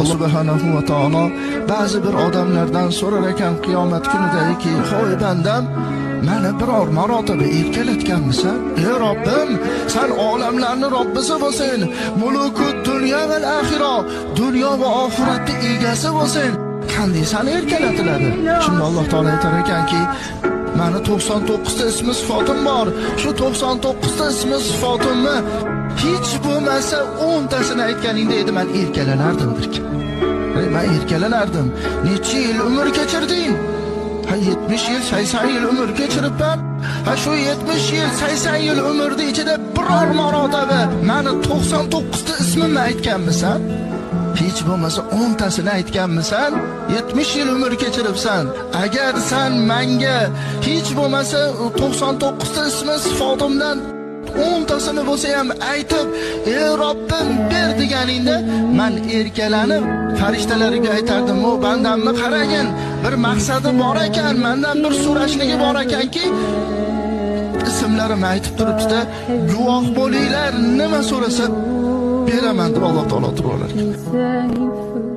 Alloh subhanahu va taolo ba'zi bir odamlardan so'rar ekan qiyomat kunidagi, "Hoy bandam, meni biror marotaba erkalatganmisan? Ey Robbim, sen olamlarning Robbisi bo'lsin, mulukut dunyo va axiro, dunyo va oxiratning egasi bo'lsin. Qanday seni erkalatiladi?" Shunda Alloh taolo aytar ekanki, "Meni 99 ta ismi sifatim bor. Shu 99 ta ismi sifatimni hech bo'lmasa 10 tasini aytganingda edi, men erkalanardim" derkan. Men erkalanardim. Necha yil umr kechirding? 70 yil, 80 yil umr kechiribman. Shu 70 yil, 80 yil umrning ichida biror marotaba meni 99 ta ismimni aytganmisan? Hech bo'lmasa 10 tasini aytganmisan? 70 yil umr kechiribsan. Agar sen menga hech bo'lmasa 99 ta ismi sifatimdan 10 tasini bo'lsa ham aytib, "Ey Robbim, ber" deganingda, men erkalanib farishtalarga aytardim, "O bandamni qaragin, bir maqsadi bor ekan, mendan bir so'rashligi bor ekanki, ismlarimni aytib turibdi-da, guvoh bo'linglar, nima so'rasa beraman" deb Alloh taolo turib olar ekan.